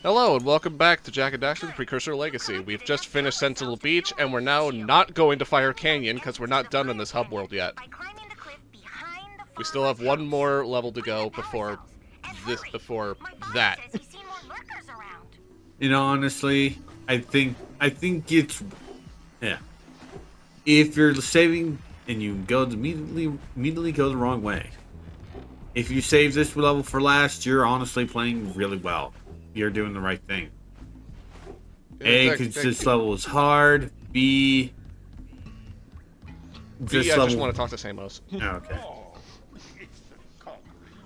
Hello and welcome back to Jack and Daxter, the Precursor Legacy. We've just finished Sentinel Beach and we're now not going to Fire Canyon because we're not done in this hub world yet. We still have one more level to go before that. You know, honestly, I think it's if you're saving and you go immediately go the wrong way. If you save this level for last, you're honestly playing really well. You're doing the right thing. A, because this level is hard. B, I just want to talk to Samos. Oh, okay.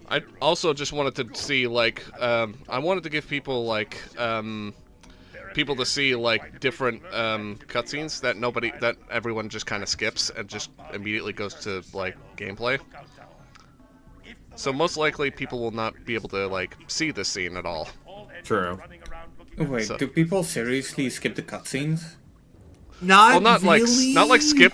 I also just wanted to see, like, I wanted to give people, like, people to see, like, different, cutscenes that everyone just kind of skips and just immediately goes to, like, gameplay. So most likely people will not be able to, like, see this scene at all. True. Wait, do people seriously skip the cutscenes? Not really. Not like skip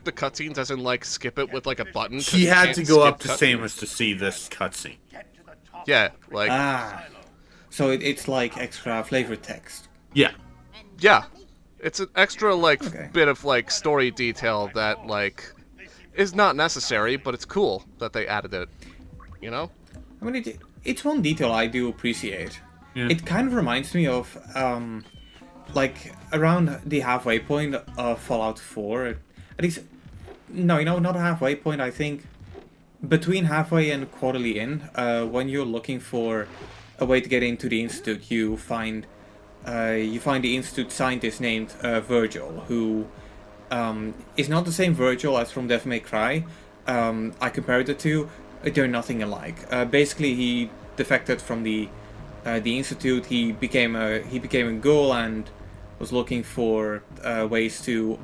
the cutscenes, as in like skip it with like a button. He had to go up to Samus to see this cutscene. Yeah, like so it's like extra flavor text. Yeah. It's an extra like bit of like story detail that like is not necessary, but it's cool that they added it. You know? I mean, it's one detail I do appreciate. Yeah. It kind of reminds me of, like, around the halfway point of Fallout 4. At least, no, not a halfway point, I think. Between halfway and quarterly in, when you're looking for a way to get into the Institute, you find the Institute scientist named Virgil, who is not the same Virgil as from Devil May Cry. I compared the two. They're nothing alike. Basically, he defected from the Institute. He became a ghoul and was looking for ways to.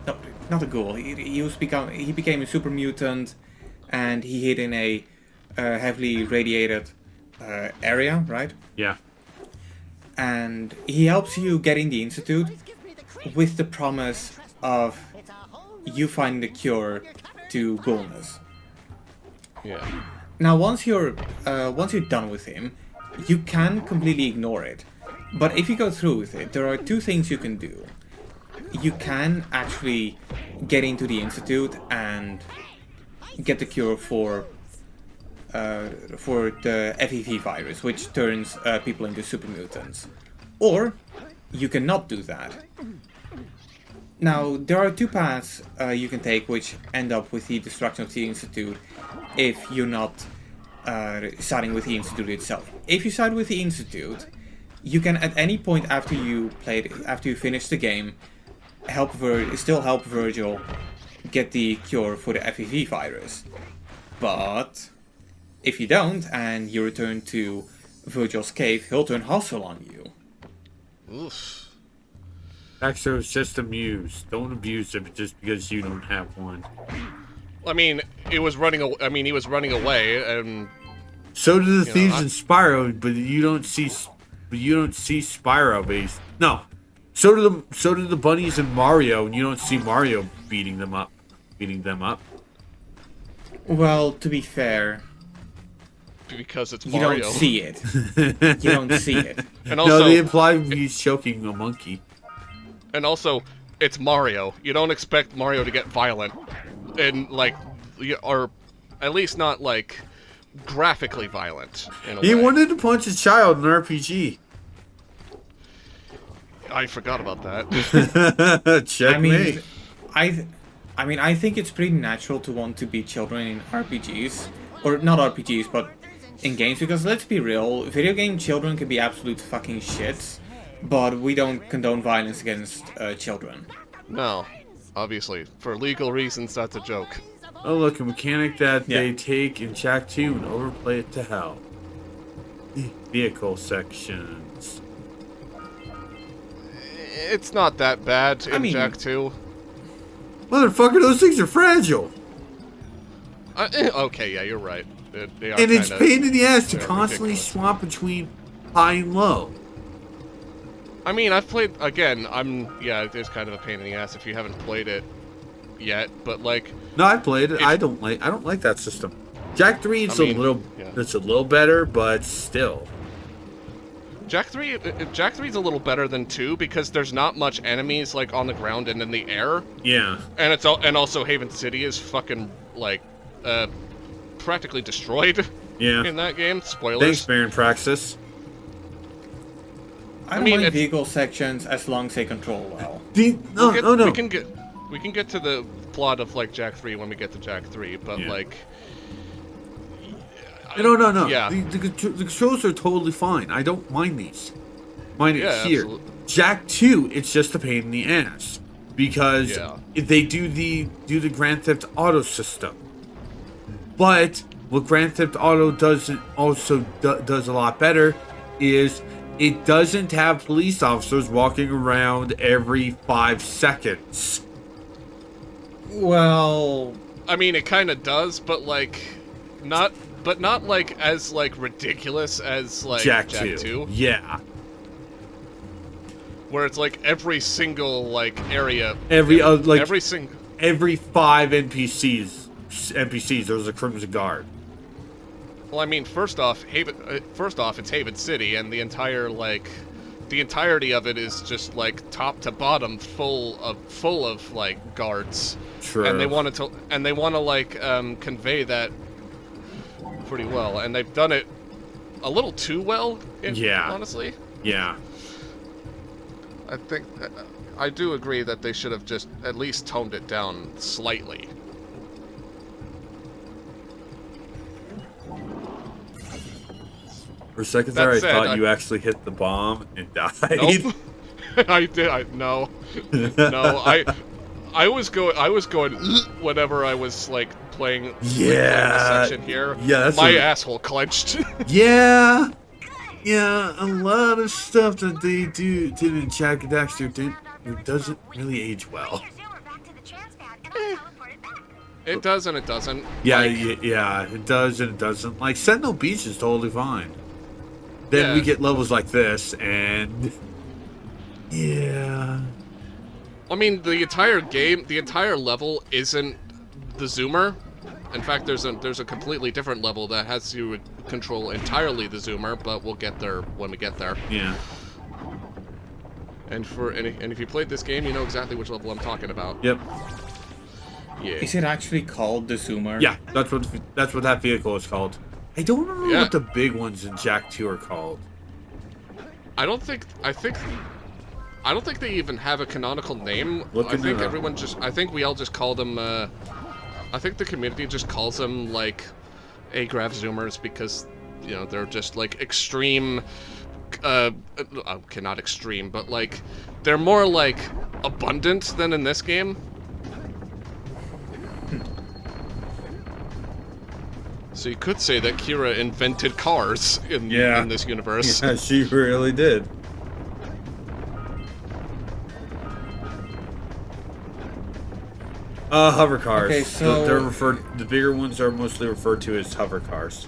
No, not a ghoul. He became a super mutant, and he hid in a heavily radiated area, right? Yeah. And he helps you get in the Institute with the promise of you finding the cure to ghoulness. Yeah. Now, once you're done with him, you can completely ignore it. But if you go through with it, there are two things you can do. You can actually get into the Institute and get the cure for the FEV virus, which turns people into super mutants. Or you cannot do that. Now, there are two paths you can take which end up with the destruction of the Institute if you're not siding with the Institute itself. If you side with the Institute, you can at any point after you finish the game, still help Virgil get the cure for the FEV virus. But if you don't, and you return to Virgil's cave, he'll turn hostile on you. Oof. Daxter was just amused. Don't abuse him just because you don't have one. I mean, he was running away, and so do the thieves in Spyro, but you don't see Spyro. No, so do the bunnies in Mario, and you don't see Mario beating them up. Well, to be fair, because it's you Mario. don't see it. You don't see it. And also, no, they imply he's choking a monkey. And also, it's Mario. You don't expect Mario to get violent, and like, or at least not like graphically violent. In a He way. wanted to punch his child in an RPG. I forgot about that. Checkmate. I think it's pretty natural to want to beat children in RPGs, or not RPGs, but in games. Because let's be real, video game children can be absolute fucking shits. But we don't condone violence against children. No, obviously. For legal reasons, that's a joke. Oh, look, a mechanic that they take in Jak 2 and overplay it to hell. Vehicle sections. It's not that bad in Jak 2. Motherfucker, those things are fragile. Okay, yeah, you're right. They are and it's pain in the ass to constantly ridiculous. Swap between high and low. I mean, I've played, again, it is kind of a pain in the ass if you haven't played it yet, but like... No, I played it. I don't like that system. Jak 3, it's a little better, but still. Jack 3 Jack 3's a little better than 2 because there's not much enemies like on the ground and in the air. Yeah. And and also Haven City is fucking like practically destroyed Yeah. in that game. Spoilers. Thanks, Baron Praxis. I don't mean, mind it's- vehicle sections as long as they control well. No, no. We can get to the plot of like Jack 3 when we get to Jack 3, but Yeah. like No. Yeah. The controls are totally fine. I don't mind these. Mind it Yeah, here. absolutely. Jack 2, it's just a pain in the ass because Yeah. they do the Grand Theft Auto system. But what Grand Theft Auto does a lot better is it doesn't have police officers walking around every 5 seconds. Well, I mean, it kind of does, but like not like as like ridiculous as like Jack 2. 2. Yeah. Where it's like every single like area, Every 5 NPCs there's a Crimson Guard. Well, I mean, first off, it's Haven City, and the entirety of it is just like top to bottom full of like guards. True. And they want to like convey that pretty well, and they've done it a little too well. Yeah. Honestly, Yeah. I think I do agree that they should have just at least toned it down slightly. For a second That there, I said, thought you actually hit the bomb and died. Nope. No. I was going whenever I was like playing Yeah. the section here. Yeah, that's my a- asshole clenched. Yeah. Yeah, a lot of stuff that they did in Jack and Daxter doesn't really age well. It does and it doesn't. Yeah, Like, yeah, it does and it doesn't. Like, Sentinel Beach is totally fine. Then we Yeah. get levels like this, and... Yeah... I mean, the entire level isn't the zoomer. In fact, there's a completely different level that has to control entirely the zoomer, but we'll get there when we get there. Yeah. And if you played this game, you know exactly which level I'm talking about. Yep. Yeah. is it actually called the Zoomer? Yeah, that's what that vehicle is called. I don't remember Yeah. what the big ones in Jack 2 are called. I don't think they even have a canonical name. Looking I think it up. everyone just. I think we all just call them. I think the community just calls them like Agrav zoomers because they're just like extreme. Okay, not extreme, but like they're more like abundant than in this game. So you could say that Kira invented cars in this universe. Yeah, she really did. Hover cars. Okay, so- the bigger ones are mostly referred to as hover cars.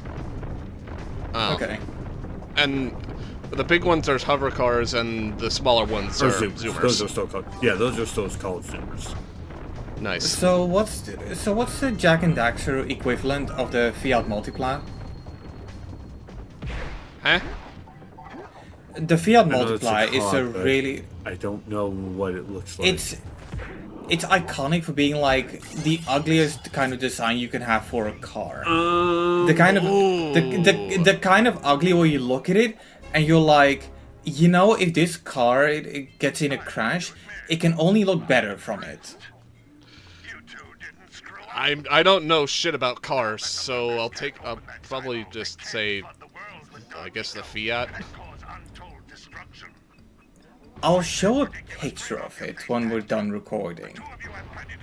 Oh. Okay. And the big ones are hover cars, and the smaller ones Or are zoomers. zoomers. Those are still called. Yeah, those are still called zoomers. Nice. So what's the Jack and Daxter equivalent of the Fiat Multipla? Huh? The Fiat I know it's a Multiply is a car, but really I don't know what it looks like. it's iconic for being like the ugliest kind of design you can have for a car. The kind of the kind of ugly where you look at it and you're like, if this car it gets in a crash, it can only look better from it. I don't know shit about cars, so I'll probably just say, I guess the Fiat. I'll show a picture of it when we're done recording.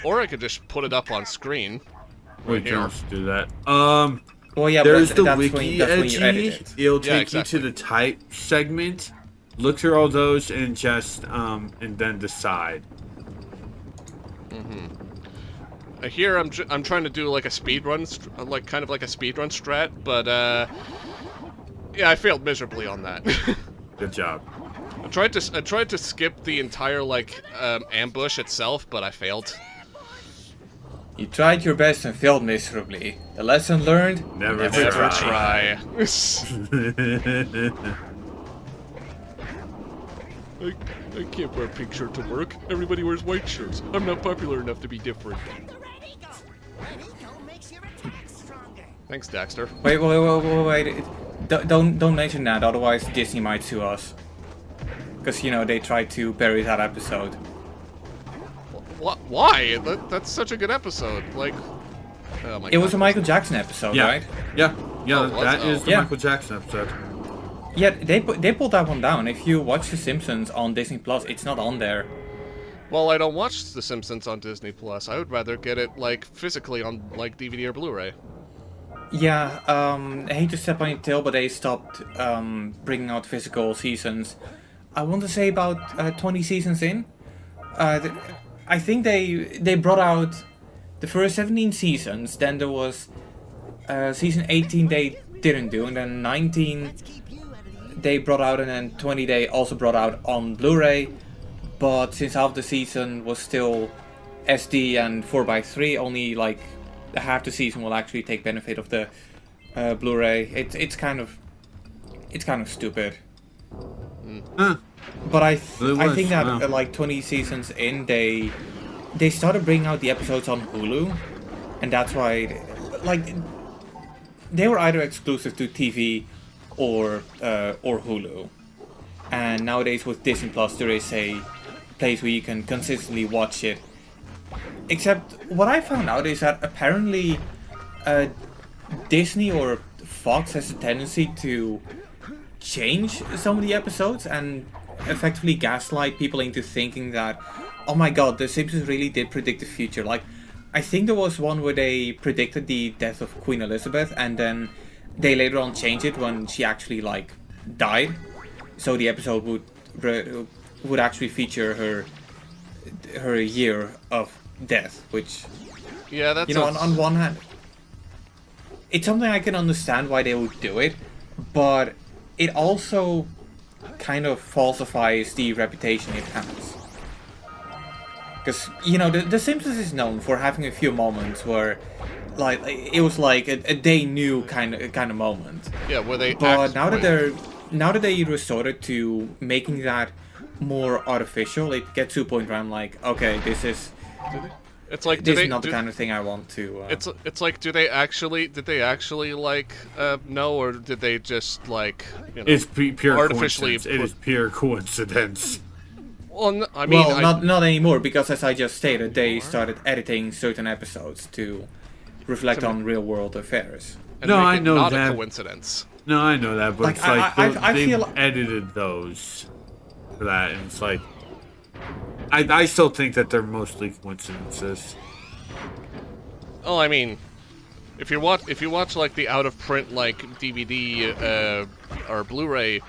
Or I could just put it up on screen. We Right can here. also do that. Well, yeah, There's but the that's wiki when you edit edgy. it. It'll take Yeah, you exactly. to the type segment. Look through all those and just and then decide. Here I'm trying to do like a speed run, kind of like a speed run strat, but yeah, I failed miserably on that. Good job. I tried to skip the entire like ambush itself, but I failed. You tried your best and failed miserably. The lesson learned: Never Never try. try. I can't wear a pink shirt to work. Everybody wears white shirts. I'm not popular enough to be different. Thanks, Daxter. Wait. Don't mention that, otherwise Disney might sue us. Because, you know, they tried to bury that episode. Why? That's such a good episode. Like, oh my God. It was a Michael Jackson episode, Yeah. right? Yeah. Oh, That is the Yeah. Michael Jackson episode. Yeah, they pulled that one down. If you watch The Simpsons on Disney Plus, it's not on there. Well, I don't watch The Simpsons on Disney Plus. I would rather get it like physically on like DVD or Blu-ray. Yeah, I hate to step on your tail, but they stopped bringing out physical seasons. I want to say about 20 seasons in. I think they brought out the first 17 seasons. Then there was season 18 they didn't do, and then 19 they brought out, and then 20 they also brought out on Blu-ray. But since half the season was still SD and 4:3, only like half the season will actually take benefit of the Blu-ray. It's kind of stupid. Huh. But I was, think that wow. like 20 seasons in, they started bringing out the episodes on Hulu, and that's why like they were either exclusive to TV or Hulu. And nowadays with Disney Plus, there is a place where you can consistently watch it. Except what I found out is that apparently Disney or Fox has a tendency to change some of the episodes and effectively gaslight people into thinking that, oh my God, The Simpsons really did predict the future. Like, I think there was one where they predicted the death of Queen Elizabeth, and then they later on changed it when she actually like died. So the episode would actually feature her year of death, which, Yeah, that's you know, on one hand, it's something I can understand why they would do it, but it also kind of falsifies the reputation it has. Because, you know, the Simpsons is known for having a few moments where, like, it was like a they knew kind of moment. yeah, where they. But now that they resorted to making that more artificial, it gets to a point where I'm like, okay, this is not the kind of thing I want to. It's like, did they actually like know, or did they just like, you know, It's pure artificially coincidence. It is pure coincidence. Well, I mean, not anymore, because as I just stated, they started editing certain episodes to reflect on real world affairs. and No, make I it know not that. a coincidence. No, I know that, but Like, it's like I they've feel- edited those for that, and it's like I still think that they're mostly coincidences. Oh, I mean, if you watch like the out of print like DVD or Blu-ray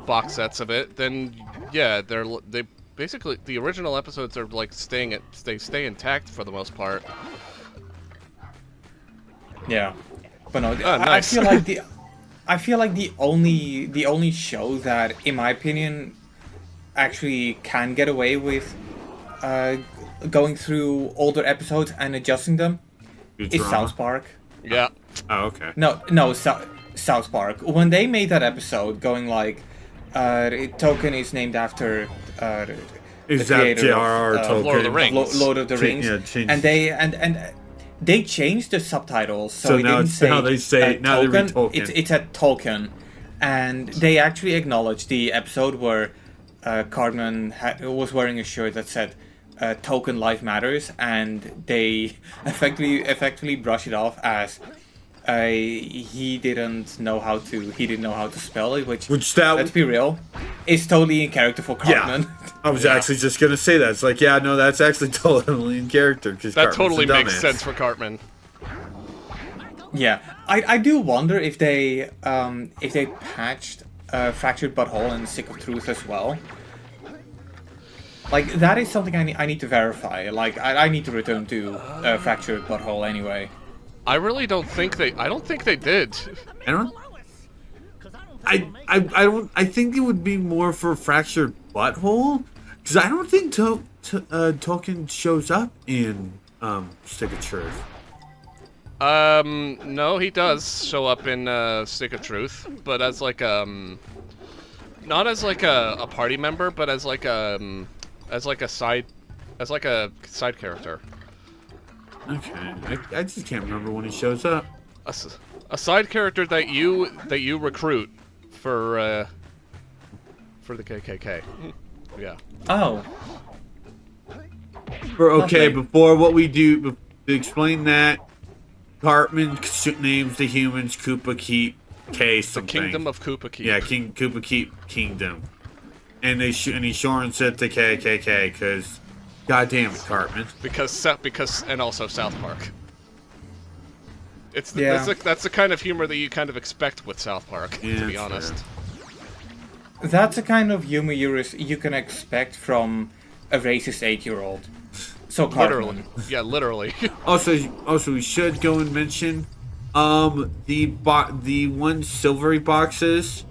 box sets of it, then yeah, they basically, the original episodes are like they stay intact for the most part. Yeah, but no, nice. I feel like the only show that, in my opinion, actually can get away with going through older episodes and adjusting them is Futurama? South Park. Yeah. Oh, okay. No, South Park. When they made that episode, going like, Token is named after Is the that creator J.R.R. of, Tolkien? Lord of the Rings. Lord of the Rings, Yeah, change. and they changed the subtitles, so, So it now didn't it's say how they say now they read Tolkien. Tolkien. It's at Tolkien, and they actually acknowledged the episode where Cartman was wearing a shirt that said "Token Life Matters," and they effectively brush it off as he didn't know how to spell it, which let's be real, is totally in character for Cartman. Yeah, I was actually just gonna say that. It's like, yeah, no, that's actually totally in character. That totally makes sense for Cartman. Yeah, I do wonder if they patched Fractured Butthole and Stick of Truth as well. Like, that is something I need to verify. Like, I need to return to Fractured Butthole anyway. I really don't think they. I don't think they did. I don't. I don't. I think it would be more for Fractured Butthole, because I don't think Tolkien shows up in Stick of Truth. No, he does show up in Stick of Truth, but as like not as like a party member, but as like a side character. Okay, I just can't remember when he shows up. A side character that you recruit for the KKK. Yeah. Oh. Okay, Lovely. before what we do, to explain that, Cartman names the humans Koopa Keep K The something. Kingdom of Koopa Keep. Yeah, Koopa Keep Kingdom. And he shortens it to KKK because, goddamn it, Cartman. Because and also South Park. Yeah. That's the kind of humor that you kind of expect with South Park, Yeah, to be that's honest. fair. That's a kind of humor you can expect from a racist 8-year-old. So Literally. Cartman. Yeah, literally. Also, we should go and mention, the one silvery boxes.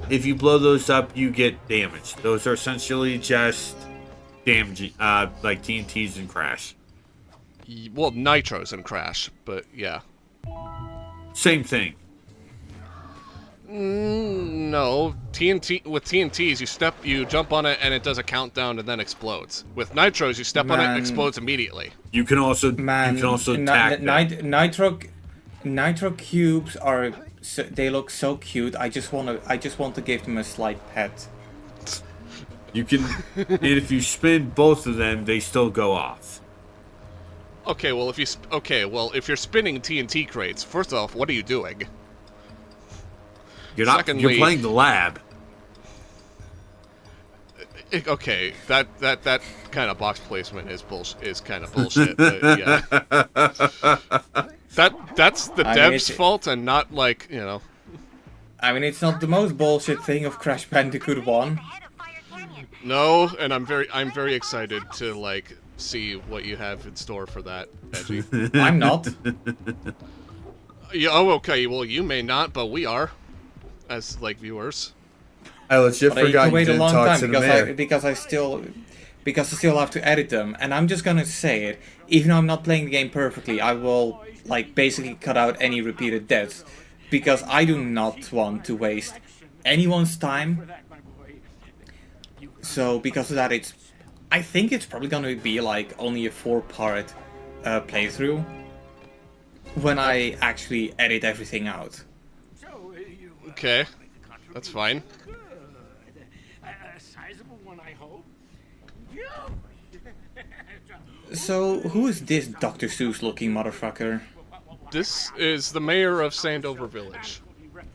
If you blow those up, you get damaged. Those are essentially just damage, like TNTs and Crash. Well, Nitros and Crash, but yeah. Same thing. No, TNT with TNTs you jump on it and it does a countdown and then explodes. With Nitros you step on it, it explodes immediately. You can also attack them. Nitro cubes are they look so cute. I just want to give them a slight pet. You can, and if you spin both of them, they still go off. Okay, well if you're spinning TNT crates, first off, what are you doing? You're not. Secondly, you're playing the lab. Okay, that kind of box placement is kind of bullshit. But yeah. That's the dev's fault and not like, you know. I mean, it's not the most bullshit thing of Crash Bandicoot 1. No, and I'm very excited to like see what you have in store for that, Edgy. I'm not. Yeah, oh, okay. Well, you may not, but we are, as like viewers. I legit But I forgot can you wait a didn't long talk time to the mayor. because I still have to edit them, and I'm just gonna say it. Even though I'm not playing the game perfectly, I will like basically cut out any repeated deaths because I do not want to waste anyone's time. So because of that, I think it's probably gonna be like only a 4-part playthrough when I actually edit everything out. Okay, that's fine. A sizable one, I hope. So who is this Dr. Seuss looking motherfucker? This is the mayor of Sandover Village.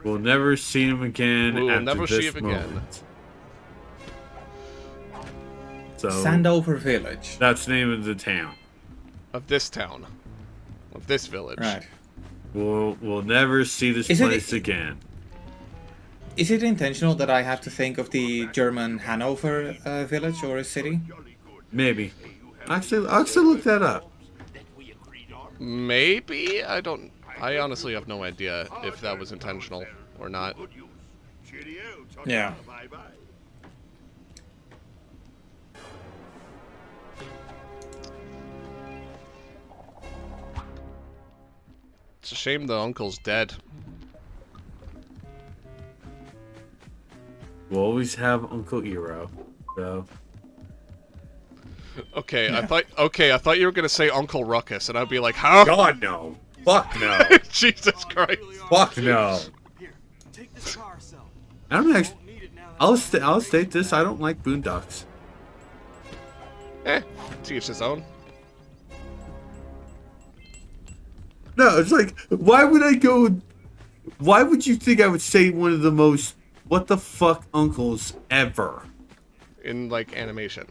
We'll never see him again. We will after never this see him again. moment. So Sandover Village. that's the name of the town. Of this town. Of this village. Right. We'll never see this Is it- place again. Is it intentional that I have to think of the German Hanover village or a city? Maybe. Actually, I'll still look that up. Maybe? I honestly have no idea if that was intentional or not. Yeah. It's a shame the uncle's dead. We'll always have Uncle Eero. So Okay, I thought you were gonna say Uncle Ruckus, and I'd be like, how? God no. Fuck no. Jesus Christ. Fuck no. Here, take this car cell. I don't actually. Won't need it now that I'll state this. I don't like Boondocks. To each his own. No, it's like, why would I go? Why would you think I would say one of the most what the fuck uncles ever? In like animation.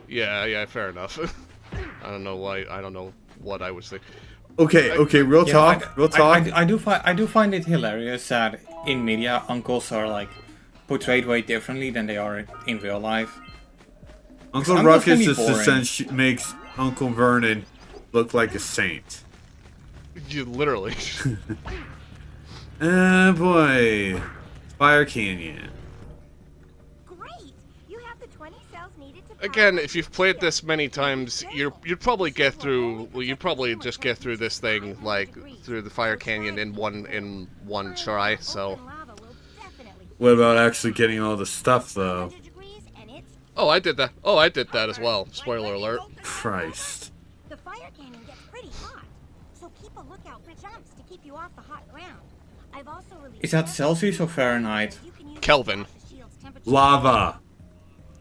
Yeah, fair enough. I don't know why. I don't know what I was thinking. Okay, real Yeah, talk. Real talk. I do find it hilarious that in media uncles are like portrayed way differently than they are in real life. Uncle Uncles can Ruckus be is the boring. sense makes Uncle Vernon look like a saint. You literally. Boy, Fire Canyon. Great! You have the 20 cells needed to Again, if you've played this many times, you'd probably get through. Well, you'd probably just get through this thing like through the Fire Canyon in one try. So. lava will definitely What about actually getting all the stuff, though? 100 degrees and it's Oh, I did that. Oh, I did that as well. Spoiler alert. Christ. the fire cannon gets pretty hot. So keep a lookout for jumps to keep you off the hot ground. I've also released Is that Celsius or Fahrenheit? you can use Kelvin. the shield's temperature. Lava.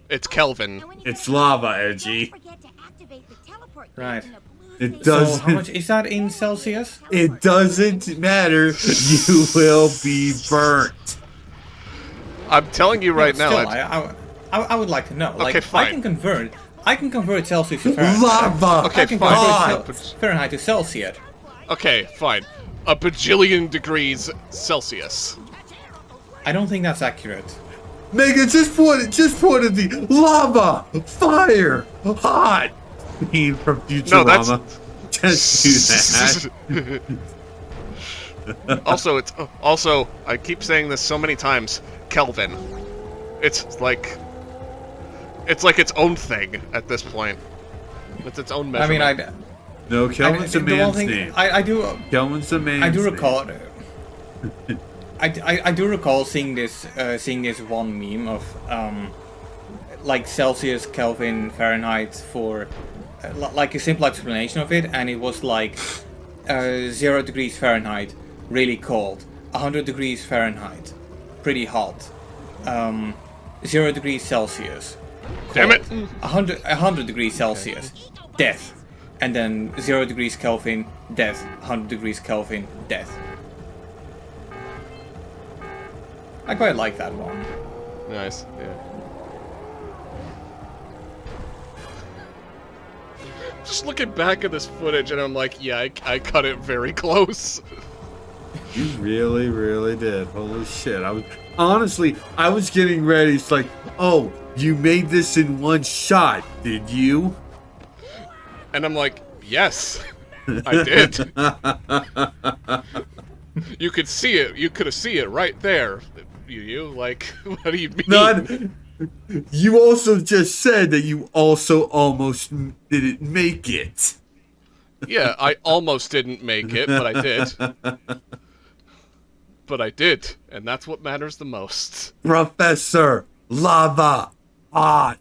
It's Kelvin. And when you It's get lava, don't Edgy. forget to activate the teleport gate Right. in the blue It station. does- So how much is that in Celsius? It doesn't matter. You will be burnt. I'm telling you right Still, now. I would like to know. Like, Okay, fine. I can convert Celsius to Fahrenheit. Lava. Okay, I can fine. convert Fahrenheit to Celsius. Okay, fine. A bajillion degrees Celsius. I don't think that's accurate. Mega, just put it the lava, fire, hot. Scene from Futurama. Just do that. Also, I keep saying this so many times. Kelvin. It's like its own thing at this point. It's its own I mean, measurement. No, Kelvin's a the one man's thing name. I do Kelvin's a man's I do name. recall. I do recall seeing this one meme of like Celsius, Kelvin, Fahrenheit for like a simple explanation of it, and it was like 0 degrees Fahrenheit, really cold, 100 degrees Fahrenheit, pretty hot, 0 degrees Celsius, cold, Damn it. 100 degrees Celsius, death, and then 0 degrees Kelvin, death, 100 degrees Kelvin, death. I quite like that one. Nice. Yeah. Just looking back at this footage, and I'm like, yeah, I cut it very close. You really, really did. Holy shit! I was getting ready. It's like, oh, you made this in one shot, did you? And I'm like, yes, I did. You could see it. You could have seen it right there. You like, what do you mean? None. You also just said that you also almost didn't make it. Yeah, I almost didn't make it, but I did. But I did, and that's what matters the most. Professor Lava Hot.